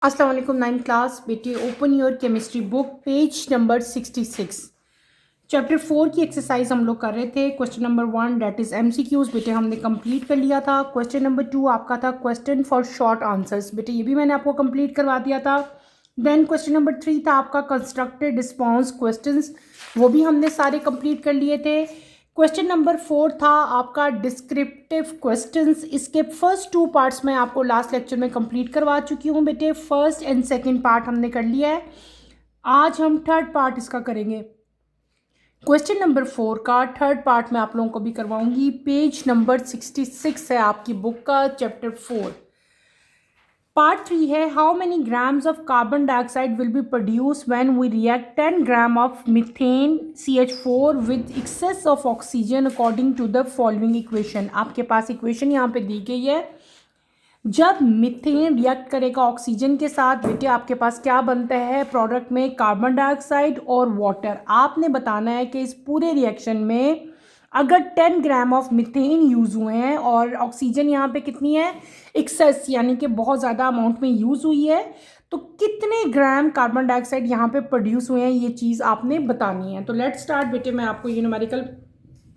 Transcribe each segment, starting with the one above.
अस्सलाम वालेकुम 9th class बेटे open your chemistry book page number 66 chapter 4 की एक्सरसाइज हम लोग कर रहे थे। Question number 1 that is MCQs बेटे हमने कंप्लीट कर लिया था। क्वेश्चन नंबर 2 आपका था क्वेश्चन फॉर शॉर्ट आंसर्स, बेटे ये भी मैंने आपको कंप्लीट करवा दिया था। देन क्वेश्चन नंबर 3 था आपका कंस्ट्रक्टेड रिस्पॉन्स क्वेश्चंस, वो भी हमने सारे कंप्लीट कर लिए थे। क्वेश्चन नंबर 4 था आपका डिस्क्रिप्टिव क्वेश्चंस। इसके फर्स्ट 2 पार्ट्स मैं आपको लास्ट लेक्चर में कंप्लीट करवा चुकी हूँ बेटे। फर्स्ट एंड सेकंड पार्ट हमने कर लिया है। आज हम थर्ड पार्ट इसका करेंगे। क्वेश्चन नंबर 4 का थर्ड पार्ट मैं आप लोगों को भी करवाऊंगी। पेज नंबर 66 है आपकी बुक का, चैप्टर 4। पार्ट 3 है how many grams of carbon dioxide will be produce when we react 10 gram of methane CH4 with excess of oxygen according to the following equation. आपके पास इक्वेशन यहाँ पे दी गई है। जब मीथेन रिएक्ट करेगा ऑक्सीजन के साथ बेटे आपके पास क्या बनता है प्रोडक्ट में, कार्बन डाइऑक्साइड और वाटर। आपने बताना है कि इस पूरे रिएक्शन में अगर 10 ग्राम ऑफ मीथेन यूज़ हुए हैं और ऑक्सीजन यहाँ पे कितनी है, एक्सेस यानी कि बहुत ज़्यादा अमाउंट में यूज़ हुई है, तो कितने ग्राम कार्बन डाइऑक्साइड यहाँ पे प्रोड्यूस हुए हैं, ये चीज़ आपने बतानी है। तो लेट स्टार्ट बेटे, मैं आपको ये न्यूमेरिकल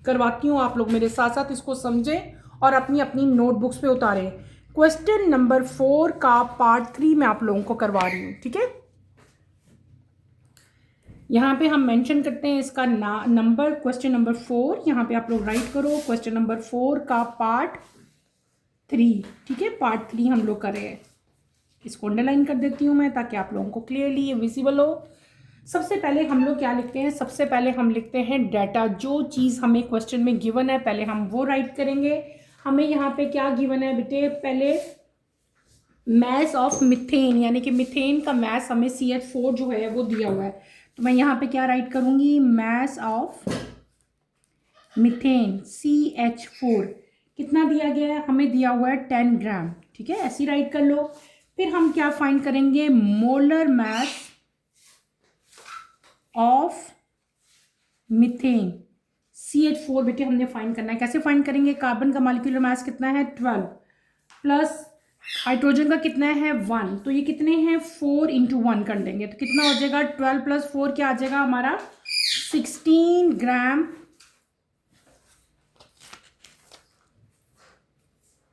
करवाती हूँ, आप लोग मेरे साथ साथ इसको समझें और अपनी अपनी नोटबुक्स पे उतारें। क्वेश्चन नंबर 4 का पार्ट 3 मैं आप लोगों को करवा रही हूँ, ठीक है। यहाँ पे हम मेंशन करते हैं इसका नंबर, क्वेश्चन नंबर 4। यहाँ पे आप लोग राइट करो क्वेश्चन नंबर 4 का पार्ट 3, ठीक है। पार्ट 3 हम लोग कर रहे हैं। इसको अंडरलाइन कर देती हूँ मैं ताकि आप लोगों को क्लियरली ये विजिबल हो। सबसे पहले हम लोग क्या लिखते हैं, सबसे पहले हम लिखते हैं डाटा। जो चीज़ हमें क्वेश्चन में गिवन है पहले हम वो राइट करेंगे। हमें यहाँ पे क्या गिवन है बेटे, पहले मैस ऑफ मिथेन यानी कि मिथेन का मैस हमें CH4 जो है वो दिया हुआ है। तो मैं यहाँ पे क्या राइट करूँगी, मैस ऑफ मिथेन CH4 कितना दिया गया है, हमें दिया हुआ है 10 ग्राम, ठीक है, ऐसी राइट कर लो। फिर हम क्या फाइंड करेंगे, molar mass of methane CH4 बेटे हमने फाइंड करना है। कैसे फाइंड करेंगे, कार्बन का मॉलिक्यूलर मास कितना है 12 प्लस हाइड्रोजन का कितना है 1, तो ये कितने हैं 4 इंटू 1 कर लेंगे तो कितना हो जाएगा 12 प्लस 4 क्या आ जाएगा हमारा 16 ग्राम,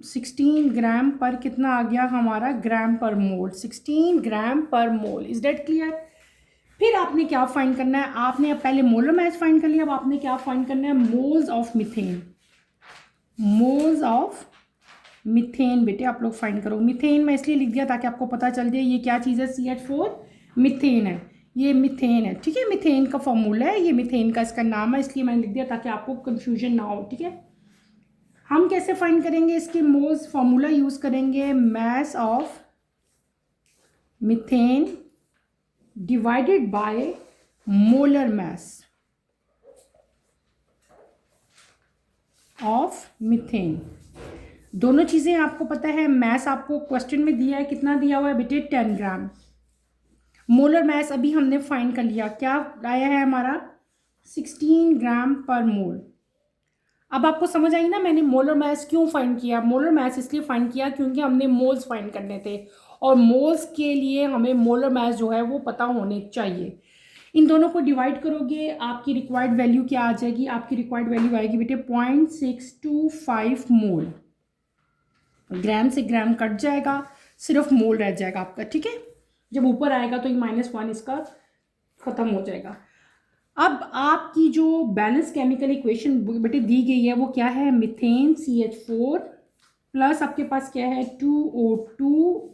16 ग्राम पर कितना आ गया हमारा ग्राम पर मोल, 16 ग्राम पर मोल। Is that clear. फिर आपने क्या फाइंड करना है, आपने पहले मोलर मास फाइंड कर लिया, अब आपने क्या फाइंड करना है, moles of methane. Moles of methane बेटे आप लोग फाइंड करो। मिथेन मैं इसलिए लिख दिया ताकि आपको पता चल जाए ये क्या चीज़ है, CH4 मिथेन है, ये मिथेन है, ठीक है। मिथेन का फॉर्मूला है, ये मिथेन का इसका नाम है, इसलिए मैंने लिख दिया ताकि आपको कंफ्यूजन ना हो, ठीक है। हम कैसे फाइंड करेंगे इसके मोल्स, फॉर्मूला यूज करेंगे, mass of methane divided by molar mass of methane. दोनों चीज़ें आपको पता है, मैस आपको क्वेश्चन में दिया है, कितना दिया हुआ है बेटे 10 ग्राम। मोलर मैस अभी हमने फाइंड कर लिया, क्या आया है हमारा 16 ग्राम पर मोल। अब आपको समझ आई ना मैंने मोलर मैस क्यों फाइंड किया। मोलर मैस इसलिए फाइंड किया क्योंकि हमने मोल्स फाइंड करने थे और मोल्स के लिए हमें मोलर मैस जो है वो पता होने चाहिए। इन दोनों को डिवाइड करोगे आपकी रिक्वायर्ड वैल्यू क्या आ जाएगी, आपकी रिक्वायर्ड वैल्यू आएगी बेटे 0.625 मोल। ग्राम से ग्राम कट जाएगा, सिर्फ मोल रह जाएगा आपका, ठीक है। जब ऊपर आएगा तो ये -1 इसका खत्म हो जाएगा। अब आपकी जो बैलेंस केमिकल इक्वेशन बेटे दी गई है वो क्या है, मिथेन CH4 प्लस आपके पास क्या है 2O2,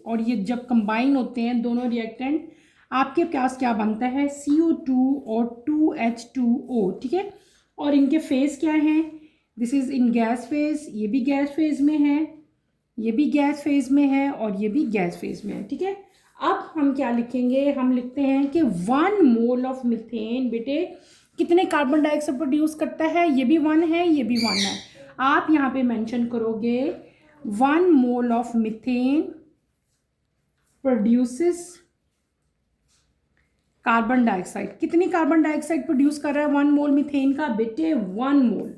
और ये जब कंबाइन होते हैं दोनों रिएक्टेंट आपके पास क्या बनता है CO2 और 2H2O, ठीक है। और इनके फेज क्या हैं, this is in gas phase, ये भी गैस फेज में है, ये भी गैस फेज में है और ये भी गैस फेज में है, ठीक है। अब हम क्या लिखेंगे, हम लिखते हैं कि 1 मोल ऑफ मिथेन बेटे कितने कार्बन डाइऑक्साइड प्रोड्यूस करता है, ये भी 1 है, ये भी 1 है। आप यहाँ पे मेंशन करोगे 1 mole of methane produces carbon dioxide. कितनी कार्बन डाइऑक्साइड प्रोड्यूस कर रहा है 1 मोल मिथेन का बेटे 1 मोल,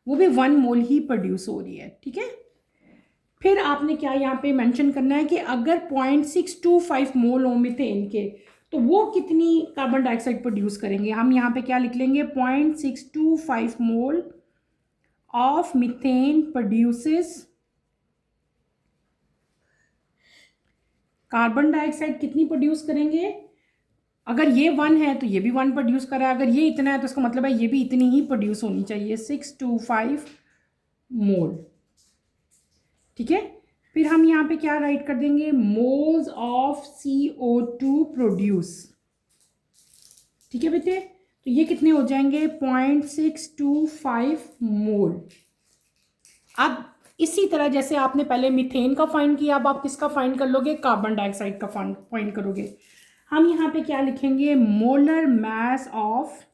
वो भी 1 मोल ही प्रोड्यूस हो रही है, ठीक है। फिर आपने क्या यहाँ पे मेंशन करना है कि अगर 0.625 मोल हो मीथेन के तो वो कितनी कार्बन डाइऑक्साइड प्रोड्यूस करेंगे। हम यहाँ पे क्या लिख लेंगे, 0.625 mole of methane produces carbon dioxide कितनी प्रोड्यूस करेंगे। अगर ये 1 है तो ये भी 1 प्रोड्यूस कर रहा है, अगर ये इतना है तो इसका मतलब है ये भी इतनी ही प्रोड्यूस होनी चाहिए, 625 मोल। ठीक है, फिर हम यहाँ पे क्या राइट कर देंगे, मोल्स ऑफ CO2 प्रोड्यूस। ठीक है बेटे, तो ये कितने हो जाएंगे, 0.625 मोल। अब इसी तरह जैसे आपने पहले मीथेन का फाइंड किया, अब आप किसका फाइंड कर लोगे, कार्बन डाइऑक्साइड का फाइंड करोगे। हम यहाँ पे क्या लिखेंगे, मोलर मास ऑफ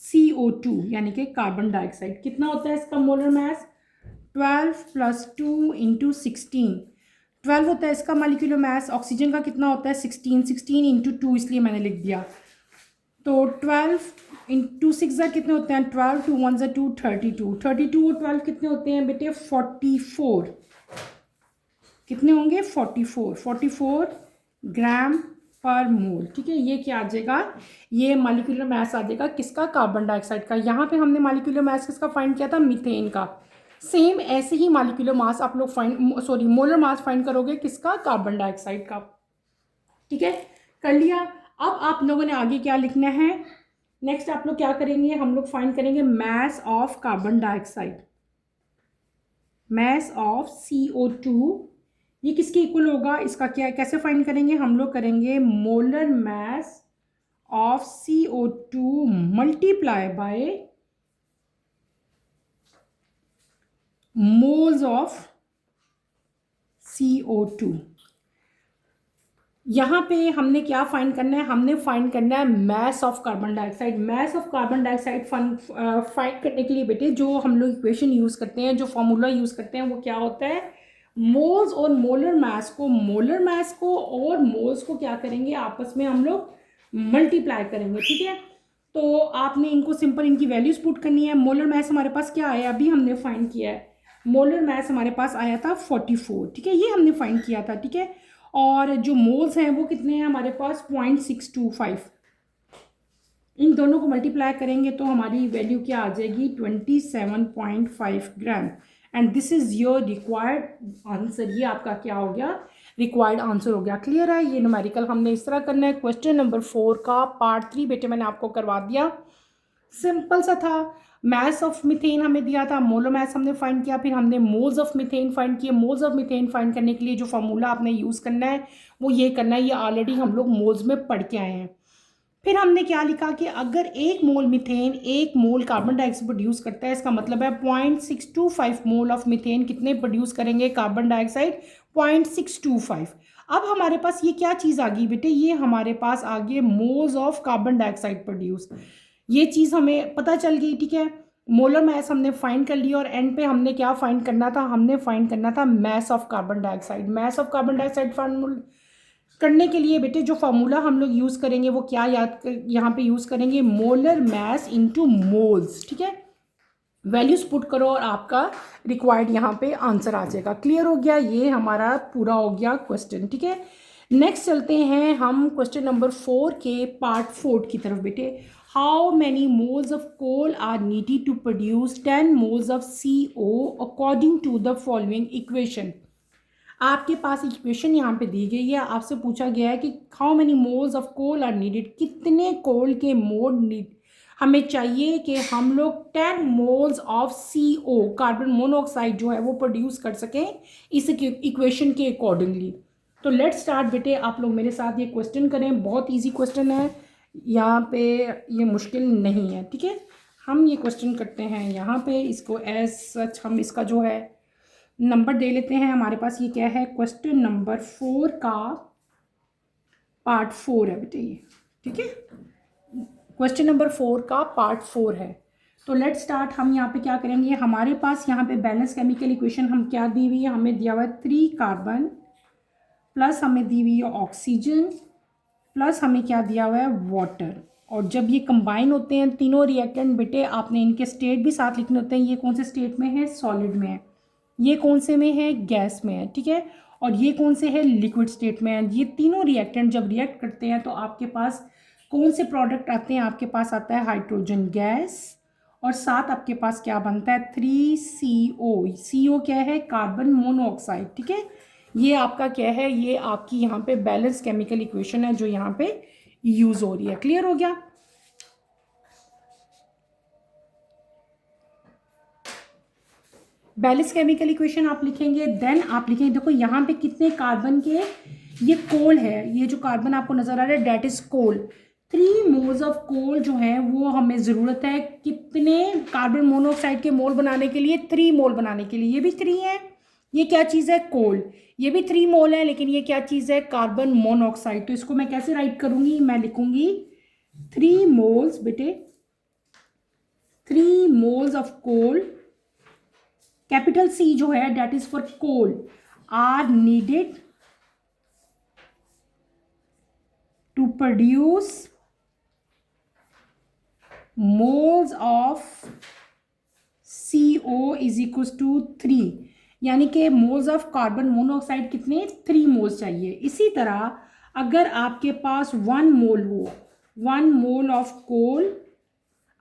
CO2 यानी कि कार्बन डाइऑक्साइड कितना होता है इसका मोलर मास, 12 + 2 × 16, 12 होता है इसका मॉलिक्यूलर मास। ऑक्सीजन का कितना होता है, 16, 16 × 2 इसलिए मैंने लिख दिया। तो 12 × 6 कितने होते हैं, 12 × 1 = 2, 32, 32 और 12 कितने होते हैं बेटे, 44। कितने होंगे, 44 ग्राम पर मोल। ठीक है, ये क्या आ जाएगा, ये मॉलिक्यूलर मास आ जाएगा किसका, कार्बन डाइऑक्साइड का। यहाँ पे हमने मॉलिक्यूलर मास किसका फाइंड किया था, मीथेन का। सेम ऐसे ही मॉलिक्यूलर मास आप लोग मोलर मास फाइंड करोगे किसका, कार्बन डाइऑक्साइड का। ठीक है, कर लिया। अब आप लोगों ने आगे क्या लिखना है, नेक्स्ट आप लोग क्या करेंगे, हम लोग फाइंड करेंगे mass of carbon dioxide, mass of CO2। ये किसके इक्वल होगा, इसका क्या कैसे फाइंड करेंगे, हम लोग करेंगे molar mass of CO2 multiply by moles of CO2। यहाँ पे हमने क्या फाइंड करना है, हमने फाइंड करना है mass of carbon dioxide. Mass of carbon dioxide find करने के लिए बेटे जो हम लोग इक्वेशन यूज़ करते हैं, जो फॉर्मूला यूज़ करते हैं, वो क्या होता है, मोल्स और मोलर मास को और मोल्स को क्या करेंगे, आपस में हम लोग मल्टीप्लाई करेंगे। ठीक है, तो आपने इनको सिंपल इनकी वैल्यूज पुट करनी है। मोलर मास हमारे पास क्या आया, अभी हमने फाइंड किया है, मोलर मास हमारे पास आया था 44। ठीक है, ये हमने फाइंड किया था। ठीक है, और जो मोल्स हैं वो कितने हैं हमारे पास, 0.625। इन दोनों को मल्टीप्लाई करेंगे तो हमारी वैल्यू क्या आ जाएगी, 27.5 gram. And this is your required answer. ये आपका क्या हो गया, रिक्वायर्ड आंसर हो गया। क्लियर है, ये न्यूमेरिकल हमने इस तरह करना है। क्वेश्चन नंबर 4 का पार्ट 3 बेटे मैंने आपको करवा दिया, सिंपल सा था। मास ऑफ मीथेन हमें दिया था, मोलर मास हमने फाइंड किया, फिर हमने मोल्स ऑफ मीथेन फाइंड किए। मोल्स ऑफ मीथेन फाइंड करने के लिए जो फार्मूला आपने यूज़ करना है वो ये करना है, ये ऑलरेडी हम लोग मोल्स में पढ़ के आए हैं। फिर हमने क्या लिखा कि अगर 1 mole methane 1 mole carbon dioxide produce करता है, इसका मतलब है 0.625 मोल ऑफ मीथेन कितने प्रोड्यूस करेंगे, कार्बन डाइऑक्साइड 0.625। अब हमारे पास ये क्या चीज़ आ गई बेटे, ये हमारे पास आ गए moles of carbon dioxide produce. ये चीज़ हमें पता चल गई। ठीक है, मोलर मास हमने फाइंड कर लिया और एंड पे हमने क्या फाइंड करना था, हमने फाइंड करना था mass of carbon dioxide. Mass of carbon dioxide find करने के लिए बेटे जो फार्मूला हम लोग यूज़ करेंगे वो क्या यहाँ पे यूज़ करेंगे, मोलर मास इनटू मोल्स। ठीक है, वैल्यूज पुट करो और आपका रिक्वायर्ड यहाँ पे आंसर आ जाएगा। क्लियर हो गया, ये हमारा पूरा हो गया क्वेश्चन। ठीक है, नेक्स्ट चलते हैं हम क्वेश्चन नंबर 4 के पार्ट 4 की तरफ बेटे। How many moles of coal are needed to produce 10 moles of CO according to the following equation. आपके पास इक्वेशन यहाँ पे दी गई है, आपसे पूछा गया है कि how many moles of coal are needed, कितने कोल के मोल हमें चाहिए कि हम लोग 10 moles of CO carbon monoxide जो है वो प्रोड्यूस कर सकें इस इक्वेशन के अकॉर्डिंगली। तो लेट्स स्टार्ट बेटे, आप लोग मेरे साथ ये क्वेश्चन करें, बहुत ईजी क्वेश्चन है, यहाँ पे ये मुश्किल नहीं है। ठीक है, हम ये क्वेश्चन करते हैं यहाँ पे, इसको एज सच हम इसका जो है नंबर दे लेते हैं। हमारे पास ये क्या है, क्वेश्चन नंबर 4 का पार्ट 4 है बेटे ये। ठीक है, क्वेश्चन नंबर 4 का पार्ट 4 है। तो लेट स्टार्ट, हम यहाँ पे क्या करेंगे, हमारे पास यहाँ पे बैलेंस केमिकल इक्वेशन हम क्या दी हुई है, हमें दिया हुआ है 3 कार्बन प्लस हमें दी हुई है ऑक्सीजन प्लस हमें क्या दिया हुआ है वाटर। और जब ये कंबाइन होते हैं तीनों रिएक्टेंट बेटे, आपने इनके स्टेट भी साथ लिखने होते हैं। ये कौन से स्टेट में है? सॉलिड में है। ये कौन से में है? गैस में है, ठीक है। और ये कौन से है? लिक्विड स्टेट में है। ये तीनों रिएक्टेंट जब रिएक्ट करते हैं तो आपके पास कौन से प्रोडक्ट आते हैं? आपके पास आता है हाइड्रोजन गैस, और साथ आपके पास क्या बनता है? 3CO। CO क्या है? कार्बन मोनोऑक्साइड, ठीक है। ये आपका क्या है? ये आपकी यहाँ पे बैलेंस केमिकल इक्वेशन है जो यहाँ पे यूज हो रही है। क्लियर हो गया? बैलेंस केमिकल इक्वेशन आप लिखेंगे, देन आप लिखेंगे, देखो यहाँ पे कितने कार्बन के, ये कोल है, ये जो कार्बन आपको नजर आ रहा है that is coal. 3 moles of coal जो है वो हमें ज़रूरत है कितने कार्बन मोनोऑक्साइड के मोल बनाने के लिए? 3 मोल बनाने के लिए। ये भी 3 है। ये क्या चीज़ है? कोल। ये भी 3 मोल है, लेकिन ये क्या चीज़ है? Carbon monoxide. तो इसको मैं कैसे राइट करूंगी? मैं लिखूंगी 3 मोल्स बेटे, 3 moles of coal, capital C जो है that is for coal, are needed to produce moles of CO is equal to 3, यानी कि मोल्स ऑफ कार्बन मोनोऑक्साइड कितने? 3 मोल्स चाहिए। इसी तरह अगर आपके पास 1 मोल हो, 1 mole of coal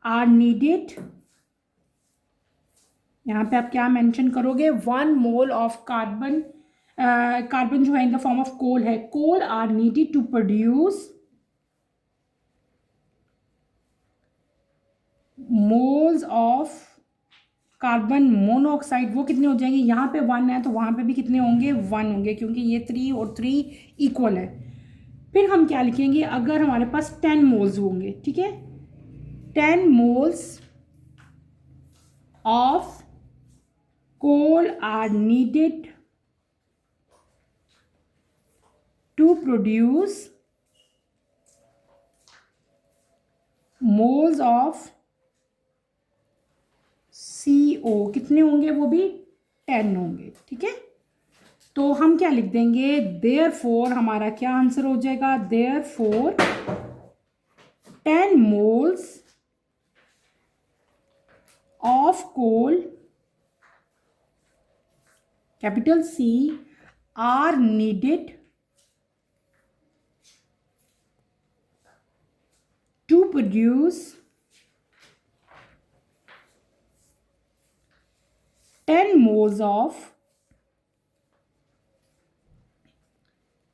are needed, यहाँ पे आप क्या मेंशन करोगे? 1 मोल ऑफ कार्बन, कार्बन जो है in the form of coal है, coal are needed to produce moles of carbon monoxide. वो कितने हो जाएंगे? यहाँ पे 1 है तो वहाँ पे भी कितने होंगे? 1 होंगे, क्योंकि ये 3 और 3 इक्वल है। फिर हम क्या लिखेंगे? अगर हमारे पास 10 मोल्स होंगे, ठीक है, 10 moles of coal are needed to produce moles of CO। कितने होंगे? वो भी 10 होंगे, ठीक है। तो हम क्या लिख देंगे? therefore हमारा क्या आंसर हो जाएगा? therefore 10 moles of coal, capital C, are needed to produce 10 moles of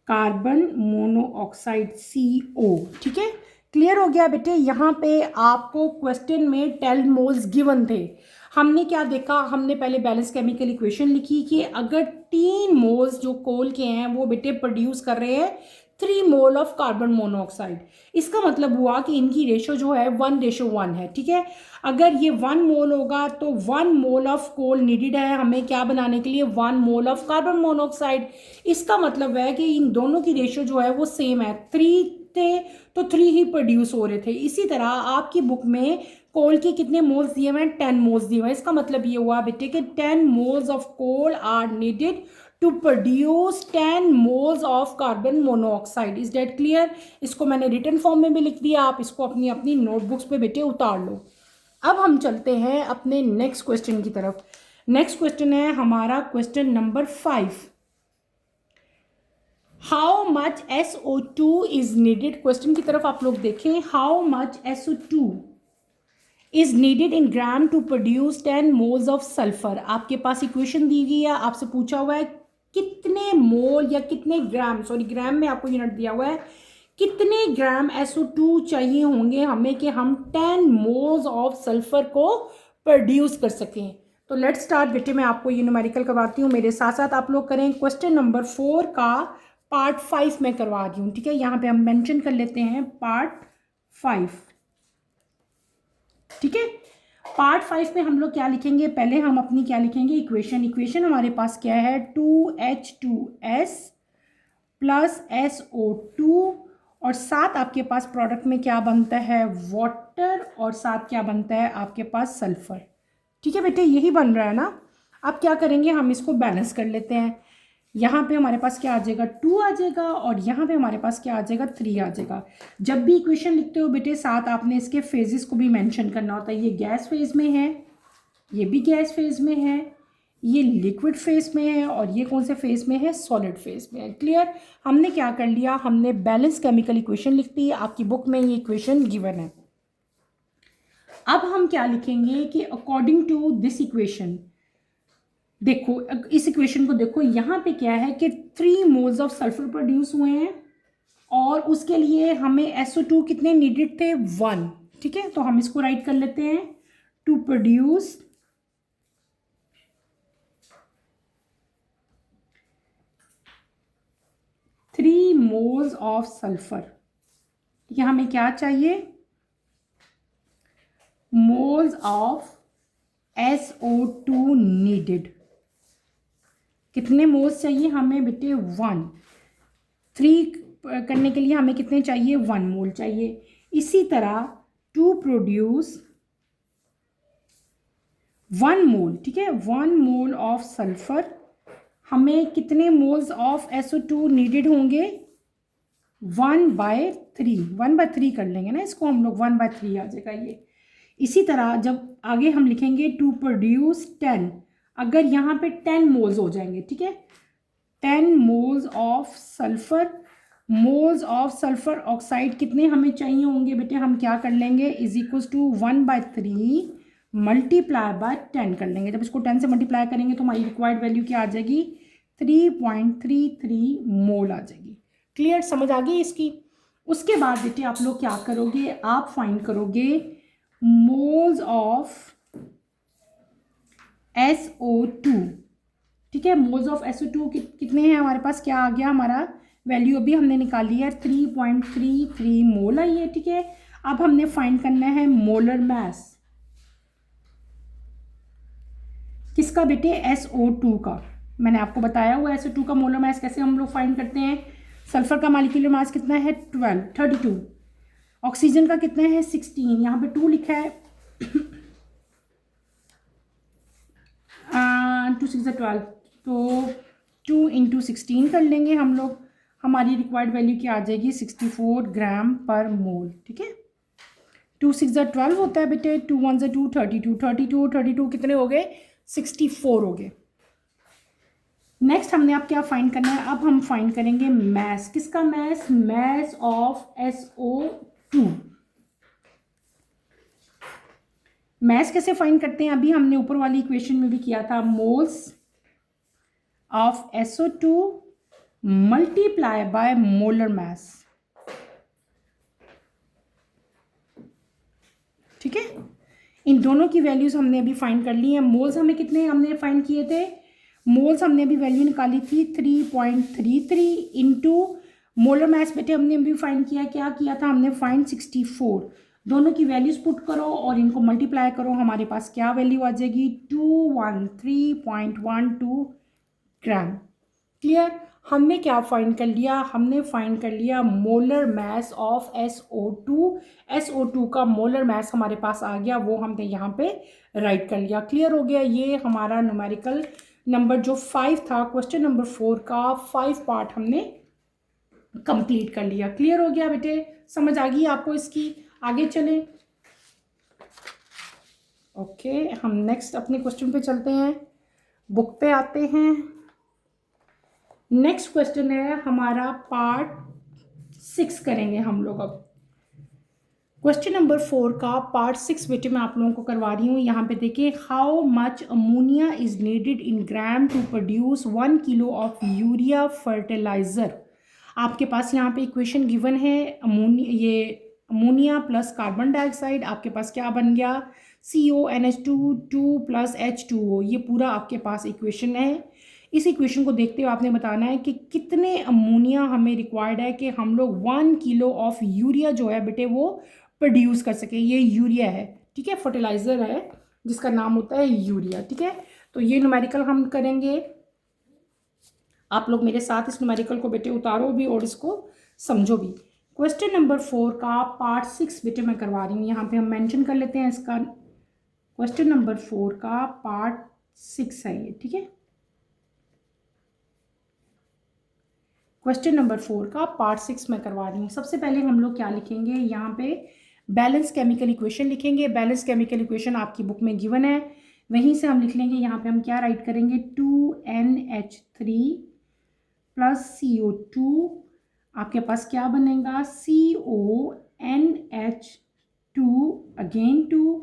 carbon monoxide CO, ठीक है। क्लियर हो गया बेटे? यहाँ पे आपको क्वेश्चन में 10 मोल्स गिवन थे। हमने क्या देखा? हमने पहले बैलेंस केमिकल इक्वेशन लिखी कि अगर 3 मोल्स जो कोल के हैं वो बेटे प्रोड्यूस कर रहे हैं 3 मोल ऑफ कार्बन मोनोऑक्साइड, इसका मतलब हुआ कि इनकी रेशो जो है 1:1 है, ठीक है। अगर ये 1 मोल होगा तो 1 मोल ऑफ कोल नीडेड है हमें क्या बनाने के लिए? 1 मोल ऑफ कार्बन मोनोऑक्साइड। इसका मतलब है कि इन दोनों की रेशो जो है वो सेम है, 3 थे तो 3 ही प्रोड्यूस हो रहे थे। इसी तरह आपकी बुक में कोल के कितने मोल्स दिए हुए हैं? 10 मोल्स दिए हुए हैं। इसका मतलब ये हुआ बेटे कि 10 moles of coal are needed to produce 10 moles of carbon monoxide. Is that clear? इसको मैंने रिटन फॉर्म में भी लिख दिया, आप इसको अपनी अपनी नोटबुक्स पे बेटे उतार लो। अब हम चलते हैं अपने नेक्स्ट क्वेश्चन की तरफ। नेक्स्ट क्वेश्चन है हमारा question number 5। How much SO2 is needed? Question की तरफ आप लोग देखें। How much SO2 is needed in gram to produce 10 moles of sulphur. आपके पास इक्वेशन दी गई है, आपसे पूछा हुआ है कितने मोल या कितने ग्राम, सॉरी ग्राम में आपको यूनिट दिया हुआ है, कितने ग्राम SO2 चाहिए होंगे हमें कि हम 10 मोल्स ऑफ सल्फर को प्रोड्यूस कर सकें। तो लेट्स स्टार्ट बेटे, मैं आपको ये न्यूमेरिकल करवाती हूँ, मेरे साथ साथ आप लोग करें। क्वेश्चन नंबर 4 का पार्ट 5 में करवा रही हूँ, ठीक है। यहाँ पे हम मेंशन कर लेते हैं पार्ट 5, ठीक है। पार्ट 5 में हम लोग क्या लिखेंगे? पहले हम अपनी क्या लिखेंगे? इक्वेशन हमारे पास क्या है? 2H2S प्लस SO2, और साथ आपके पास प्रोडक्ट में क्या बनता है? वाटर, और साथ क्या बनता है आपके पास? सल्फर, ठीक है बेटे, यही बन रहा है ना। अब क्या करेंगे? हम इसको बैलेंस कर लेते हैं। यहाँ पे हमारे पास क्या आ जाएगा 2 आ जाएगा और यहाँ पे हमारे पास क्या आ जाएगा 3 आ जाएगा। जब भी इक्वेशन लिखते हो बेटे साथ आपने इसके फेजेस को भी मेंशन करना होता है। ये गैस फेज में है, ये भी गैस फेज में है, ये लिक्विड फेज में है और ये कौन से फेज में है, सॉलिड फेज में है। क्लियर। हमने क्या कर लिया, हमने बैलेंस केमिकल इक्वेशन लिख दी। आपकी बुक में ये इक्वेशन गिवन है। अब हम क्या लिखेंगे कि अकॉर्डिंग टू दिस इक्वेशन, देखो इस इक्वेशन को देखो, यहाँ पे क्या है कि 3 मोल्स ऑफ सल्फर प्रोड्यूस हुए हैं और उसके लिए हमें SO2 कितने नीडेड थे, 1। ठीक है, तो हम इसको राइट कर लेते हैं, to produce 3 moles of sulphur. ठीक है, हमें क्या चाहिए, मोल्स ऑफ SO2 नीडेड। कितने मोल्स चाहिए हमें बेटे, 1। 3 करने के लिए हमें कितने चाहिए, 1 मोल चाहिए। इसी तरह टू प्रोड्यूस 1 मोल, ठीक है, 1 मोल ऑफ सल्फर, हमें कितने मोल्स ऑफ SO2 नीडेड होंगे, 1/3। 1/3 कर लेंगे ना इसको हम लोग, 1/3 आ जाएगा ये। इसी तरह जब आगे हम लिखेंगे टू प्रोड्यूस 10, अगर यहाँ पे 10 मोल्स हो जाएंगे, ठीक है, 10 moles of sulphur, moles of sulphur oxide कितने हमें चाहिए होंगे बेटे, हम क्या कर लेंगे, is equals to 1/3 multiply by 10 कर लेंगे। जब इसको 10 से मल्टीप्लाई करेंगे तो हमारी रिक्वायर्ड वैल्यू क्या आ जाएगी, 3.33 मोल आ जाएगी। क्लियर, समझ आ गई इसकी। उसके बाद बेटे आप लोग क्या करोगे, आप फाइंड करोगे मोल्स ऑफ SO2। ठीक है, मोल्स ऑफ SO2 कितने हैं हमारे पास, क्या आ गया हमारा वैल्यू, अभी हमने निकाली है 3.33 मोल आई है। ठीक है, अब हमने फाइंड करना है मोलर मास, किसका बेटे, SO2 का। मैंने आपको बताया हुआ SO2 का मोलर मास कैसे हम लोग फाइंड करते हैं। सल्फर का मॉलिक्यूलर मास कितना है, 32। ऑक्सीजन का कितना है, 16, यहाँ पे 2 लिखा है। 2 6 12, तो 2 × 16 कर लेंगे हम लोग, हमारी रिक्वायर्ड वैल्यू क्या आ जाएगी, 64 ग्राम पर मोल। ठीक है, 2 6 12 होता है बेटे, 2 1 2 32, 32 32 कितने हो गए, 64 हो गए। नेक्स्ट हमने अब क्या फाइंड करना है, अब हम फाइंड करेंगे मैस, किसका mass, mass of SO2। Mass कैसे फाइंड करते हैं, अभी हमने ऊपर वाली इक्वेशन में भी किया था, moles of SO2 multiply by molar mass. ठीक है, इन दोनों की वैल्यूज हमने अभी फाइंड कर ली है। मोल्स हमें कितने हमने फाइंड किए थे, मोल्स हमने अभी वैल्यू निकाली थी 3.33 इंटू मोलर मास बेटे हमने अभी फाइंड किया, क्या किया था हमने फाइंड, 64। दोनों की वैल्यूज पुट करो और इनको मल्टीप्लाई करो, हमारे पास क्या वैल्यू आ जाएगी, 213.12 ग्राम। क्लियर, हमने क्या फाइंड कर लिया, हमने फाइंड कर लिया molar mass of SO2। SO2 का मोलर मास हमारे पास आ गया, वो हमने यहाँ पे राइट कर लिया। क्लियर हो गया, ये हमारा न्यूमेरिकल नंबर जो 5 था, क्वेश्चन नंबर 4 का 5 पार्ट हमने कंप्लीट कर लिया। क्लियर हो गया बेटे, समझ आ गई आपको इसकी, आगे चलें। ओके, हम नेक्स्ट अपने क्वेश्चन पे चलते हैं, बुक पे आते हैं। नेक्स्ट क्वेश्चन है हमारा पार्ट 6 करेंगे हम लोग अब। क्वेश्चन नंबर 4 का पार्ट 6 बेटे मैं आप लोगों को करवा रही हूँ। यहाँ पे देखिए, how much ammonia is needed in gram to produce 1 kilo of urea fertiliser. आपके पास यहाँ पे इक्वेशन गिवन है, अमोनिया प्लस कार्बन डाइऑक्साइड, आपके पास क्या बन गया, CONH2 2 + H2O। ये पूरा आपके पास इक्वेशन है। इस इक्वेशन को देखते हुए आपने बताना है कि कितने अमोनिया हमें रिक्वायर्ड है कि हम लोग 1 किलो ऑफ यूरिया जो है बेटे वो प्रोड्यूस कर सके। ये यूरिया है, ठीक है, फर्टिलाइज़र है जिसका नाम होता है यूरिया। ठीक है, तो ये न्यूमेरिकल हम करेंगे, आप लोग मेरे साथ इस न्यूमेरिकल को बेटे उतारो भी और इसको समझो भी। क्वेश्चन नंबर 4 का पार्ट 6 बेटे मैं करवा रही हूँ, यहाँ पे हम मेंशन कर लेते हैं इसका, क्वेश्चन नंबर 4 का पार्ट 6 है ये। ठीक है, क्वेश्चन नंबर 4 का पार्ट 6 में करवा रही हूँ। सबसे पहले हम लोग क्या लिखेंगे, यहाँ पे बैलेंस केमिकल इक्वेशन लिखेंगे। बैलेंस केमिकल इक्वेशन आपकी बुक में गिवन है, वहीं से हम लिख लेंगे। यहाँ पे हम क्या राइट करेंगे, 2NH3 प्लस CO2, आपके पास क्या बनेगा, CONH2 अगेन 2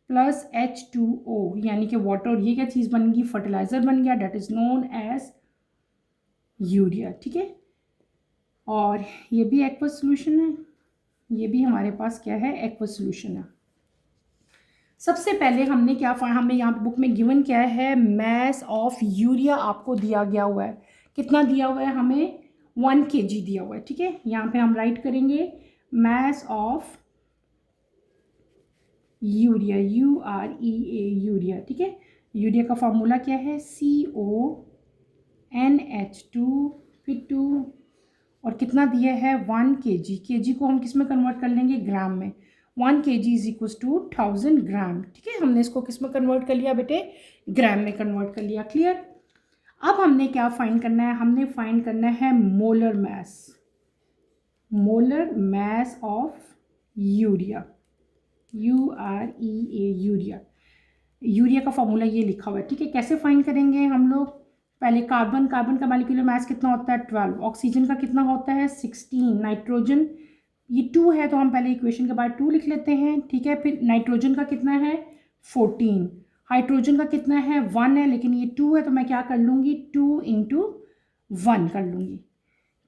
प्लस H2O, यानी कि वाटर। और ये क्या चीज़ बन गई, फर्टिलाइजर बन गया, that is known as urea. ठीक है, और ये भी एक्वस सॉल्यूशन है, ये भी हमारे पास क्या है, एक्वस सॉल्यूशन है। सबसे पहले हमने क्या, हमें यहाँ पे बुक में गिवन क्या है, मैस ऑफ यूरिया आपको दिया गया हुआ है। कितना दिया हुआ है हमें, 1 kg दिया हुआ है। ठीक है, यहाँ पे हम राइट करेंगे mass of urea, UREA, urea. ठीक है, यूरिया का फॉर्मूला क्या है, CONH2 फिर 2, और कितना दिया है, 1 kg। kg को हम किस में कन्वर्ट कर लेंगे, ग्राम में। 1 kg इज इक्व टू 1000 ग्राम। ठीक है, हमने इसको किस में कन्वर्ट कर लिया बेटे, ग्राम में कन्वर्ट कर लिया। क्लियर। अब हमने क्या फाइंड करना है, हमने फाइंड करना है molar mass, molar mass of urea, UREA, urea. Urea का फॉर्मूला ये लिखा हुआ है। ठीक है, कैसे फाइंड करेंगे हम लोग, पहले कार्बन का मॉलिक्यूलर मास कितना होता है, 12। ऑक्सीजन का कितना होता है, 16। नाइट्रोजन ये 2 है, तो हम पहले इक्वेशन के बाद 2 लिख लेते हैं। ठीक है, फिर नाइट्रोजन का कितना है, 14। हाइड्रोजन का कितना है, 1 है, लेकिन ये 2 है, तो मैं क्या कर लूँगी, 2 × 1 कर लूँगी।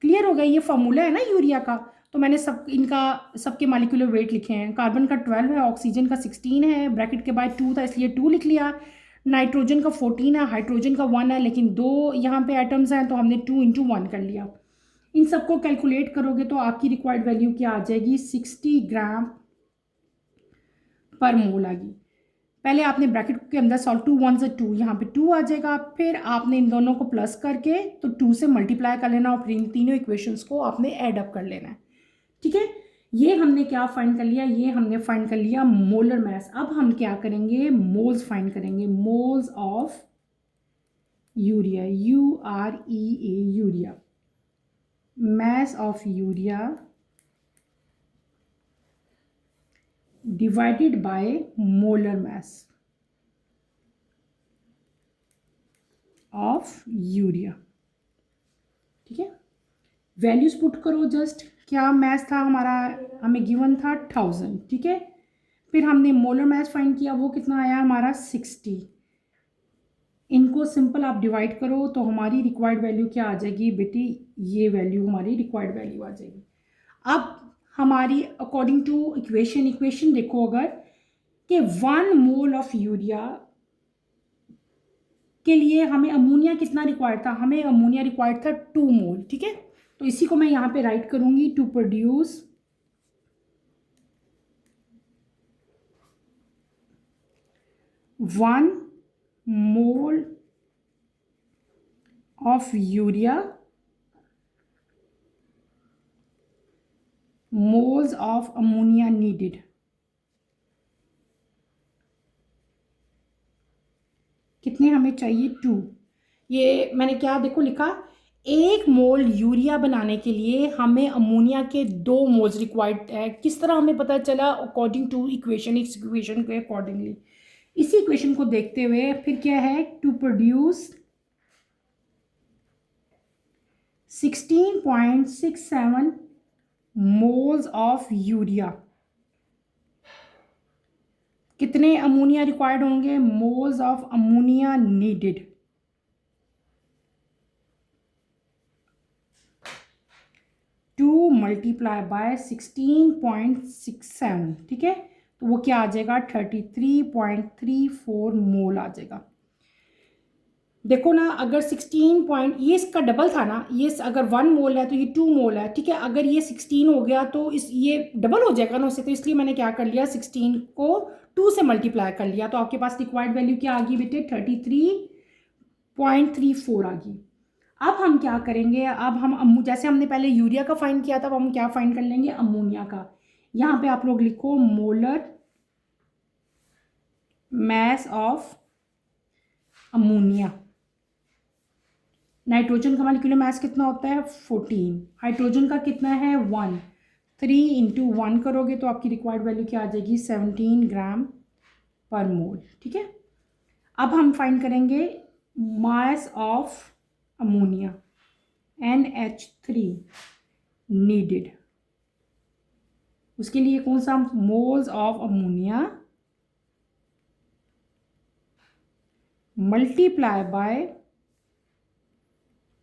क्लियर हो गया, ये फॉर्मूला है ना यूरिया का। तो मैंने सबके मॉलिक्यूलर वेट लिखे हैं। कार्बन का 12 है, ऑक्सीजन का 16 है, ब्रैकेट के बाद 2 था इसलिए 2 लिख लिया। नाइट्रोजन का 14 है, हाइड्रोजन का 1 है, लेकिन 2 यहाँ पे एटम्स हैं, तो हमने 2 × 1 कर लिया। इन सबको कैलकुलेट करोगे तो आपकी रिक्वायर्ड वैल्यू क्या आ जाएगी, 60 ग्राम पर मोल आ गई। पहले आपने ब्रैकेट के अंदर सॉल्व, 2 1 से 2, यहाँ पे 2 आ जाएगा। फिर आपने इन दोनों को प्लस करके तो 2 से मल्टीप्लाई कर लेना, और फिर इन तीनों इक्वेशंस को आपने ऐड अप कर लेना है। ठीक है, ये हमने क्या फाइंड कर लिया, ये हमने फाइंड कर लिया मोलर मैस। अब हम क्या करेंगे, मोल्स फाइंड करेंगे, moles of urea, UREA, urea. mass of urea divided by molar mass of urea। ठीक है, वैल्यूज पुट करो जस्ट, क्या मैथ था हमारा, हमें गिवन था 1000। ठीक है, फिर हमने मोलर मैस फाइंड किया, वो कितना आया हमारा, 60। इनको सिंपल आप डिवाइड करो तो हमारी रिक्वायर्ड वैल्यू क्या आ जाएगी बेटी, ये वैल्यू हमारी रिक्वायर्ड वैल्यू आ जाएगी। अब हमारी अकॉर्डिंग टू इक्वेशन देखो, अगर कि 1 मोल ऑफ यूरिया के लिए हमें अमोनिया कितना रिक्वायर्ड था, हमें अमोनिया रिक्वायर्ड था 2 मोल। ठीक है, तो इसी को मैं यहाँ पे राइट करूँगी, to produce 1 mole of urea, moles of ammonia needed. कितने हमें चाहिए, 2। ये मैंने क्या देखो लिखा, 1 मोल यूरिया बनाने के लिए हमें अमोनिया के 2 मोल्स रिक्वायर्ड है। किस तरह हमें पता चला, अकॉर्डिंग टू इक्वेशन, इस इक्वेशन के अकॉर्डिंगली। इसी इक्वेशन को देखते हुए फिर क्या है, to produce 16.67 moles of urea, कितने अमोनिया रिक्वायर्ड होंगे, moles of ammonia needed. Two multiply by 16.67। ठीक है, तो वो क्या आ जाएगा, 33.34 मोल आ जाएगा। देखो ना, अगर 16 ये इसका डबल था ना, ये अगर 1 मोल है तो ये 2 मोल है। ठीक है, अगर ये 16 हो गया तो ये डबल हो जाएगा ना उससे, तो इसलिए मैंने क्या कर लिया, 16 को 2 से मल्टीप्लाई कर लिया, तो आपके पास रिक्वायर्ड वैल्यू क्या आ गई बेटे, 33.34 आ गई। अब हम क्या करेंगे, अब हम जैसे हमने पहले यूरिया का फाइंड किया था, अब हम क्या फाइंड कर लेंगे, अमोनिया का। यहाँ पे आप लोग लिखो molar mass of ammonia, nitrogen का मॉलिक्यूलर मास कितना होता है 14, हाइड्रोजन का कितना है 1, 3 इंटू 1 करोगे तो आपकी रिक्वायर्ड वैल्यू क्या आ जाएगी 17 ग्राम पर मोल। ठीक है, अब हम फाइंड करेंगे mass of ammonia NH3 needed. उसके लिए कौन सा, moles of ammonia multiply by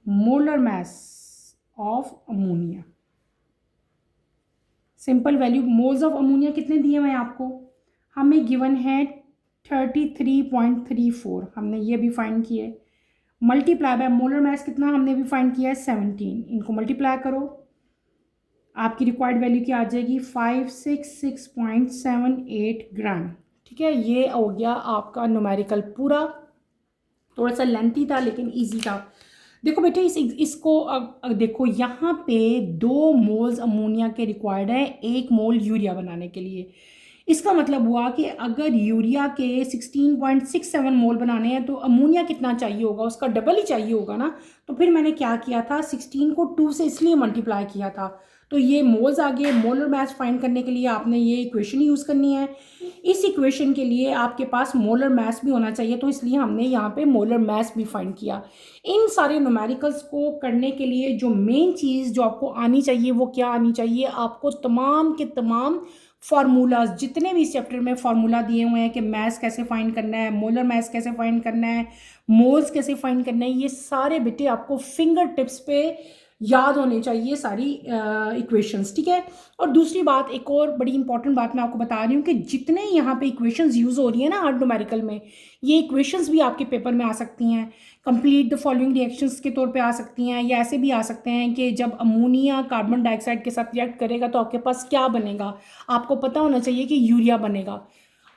molar mass of ammonia. Simple value moles of ammonia कितने दिए हुए हैं आपको, हमें गिवन है 33.34, हमने ये भी फाइंड किए। मल्टीप्लाई बाय मोलर मास कितना हमने भी फाइंड किया है 17, इनको मल्टीप्लाई करो, आपकी रिक्वायर्ड वैल्यू क्या आ जाएगी 566.78 ग्राम। ठीक है, ये हो गया आपका न्यूमेरिकल पूरा, थोड़ा सा लेंथी था लेकिन इजी था। देखो बेटे इसको देखो यहाँ पे 2 मोल्स अमोनिया के रिक्वायर्ड है 1 मोल यूरिया बनाने के लिए। इसका मतलब हुआ कि अगर यूरिया के 16.67 मोल बनाने हैं तो अमोनिया कितना चाहिए होगा, उसका डबल ही चाहिए होगा ना। तो फिर मैंने क्या किया था 16 को 2 से इसलिए मल्टीप्लाई किया था, तो ये मोल्स आ गए। मोलर मास फाइंड करने के लिए आपने ये इक्वेशन यूज़ करनी है। इस इक्वेशन के लिए आपके पास मोलर मास भी होना चाहिए, तो इसलिए हमने यहाँ पे मोलर मास भी फाइंड किया। इन सारे न्यूमेरिकल्स को करने के लिए जो मेन चीज़ जो आपको आनी चाहिए वो क्या आनी चाहिए, आपको तमाम के तमाम फार्मूलाज, जितने भी इस चैप्टर में फार्मूला दिए हुए हैं कि मैस कैसे फाइंड करना है, मोलर मैस कैसे फाइंड करना है, मोल्स कैसे फाइंड करना है, ये सारे बेटे आपको फिंगर टिप्स पे याद होने चाहिए सारी इक्वेशंस। ठीक है, और दूसरी बात, एक और बड़ी इंपॉर्टेंट बात मैं आपको बता रही हूँ कि जितने यहाँ पे इक्वेशंस यूज़ हो रही है ना हर न्यूमेरिकल में, ये इक्वेशंस भी आपके पेपर में आ सकती हैं। कंप्लीट द फॉलोइंग रिएक्शंस के तौर पे आ सकती हैं, या ऐसे भी आ सकते हैं कि जब अमोनिया कार्बन डाइऑक्साइड के साथ रिएक्ट करेगा तो आपके पास क्या बनेगा, आपको पता होना चाहिए कि यूरिया बनेगा।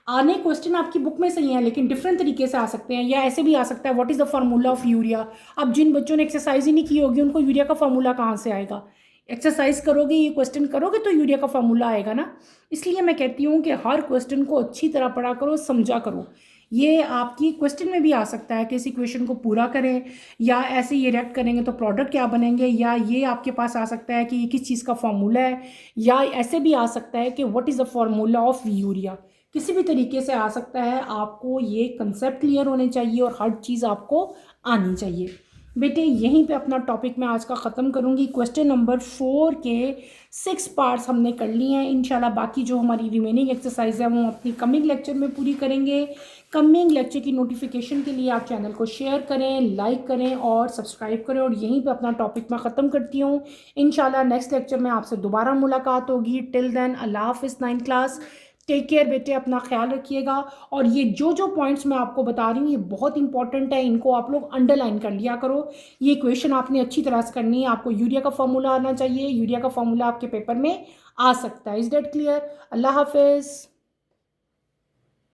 आने क्वेश्चन आपकी बुक में सही है लेकिन डिफरेंट तरीके से आ सकते हैं, या ऐसे भी आ सकता है what is the formula of urea. अब जिन बच्चों ने एक्सरसाइज ही नहीं की होगी उनको यूरिया का फार्मूला कहाँ से आएगा, एक्सरसाइज करोगे ये क्वेश्चन करोगे तो यूरिया का फार्मूला आएगा ना। इसलिए मैं कहती हूँ कि हर क्वेश्चन को अच्छी तरह पढ़ा करो, समझा करो। ये आपकी क्वेश्चन में भी आ सकता है कि इस इक्वेशन को पूरा करें, या ऐसे ये रिएक्ट करेंगे तो प्रोडक्ट क्या बनेंगे, या ये आपके पास आ सकता है कि ये किस चीज़ का फार्मूला है, या ऐसे भी आ सकता है कि what is the formula of urea. किसी भी तरीके से आ सकता है, आपको ये कंसेप्ट क्लियर होने चाहिए और हर चीज़ आपको आनी चाहिए। बेटे यहीं पे अपना टॉपिक मैं आज का ख़त्म करूँगी। क्वेश्चन नंबर 4 के 6 पार्ट्स हमने कर लिए हैं। इंशाल्लाह बाकी जो हमारी रिमेनिंग एक्सरसाइज है वो अपनी कमिंग लेक्चर में पूरी करेंगे। कमिंग लेक्चर की नोटिफिकेशन के लिए आप चैनल को शेयर करें, लाइक करें और सब्सक्राइब करें। और यहीं पे अपना टॉपिक मैं ख़त्म करती हूँ। इंशाल्लाह नेक्स्ट लेक्चर में आपसे दोबारा मुलाकात होगी। टिल देन अल्लाह हाफ़िज़ 9th क्लास। टेक केयर बेटे, अपना ख्याल रखिएगा। और ये जो जो पॉइंट्स मैं आपको बता रही हूँ ये बहुत इंपॉर्टेंट है, इनको आप लोग अंडरलाइन कर लिया करो। ये क्वेश्चन आपने अच्छी तरह से करनी है। आपको यूरिया का फॉर्मूला आना चाहिए, यूरिया का फॉर्मूला आपके पेपर में आ सकता है। Is that clear? अल्लाह हाफिज़।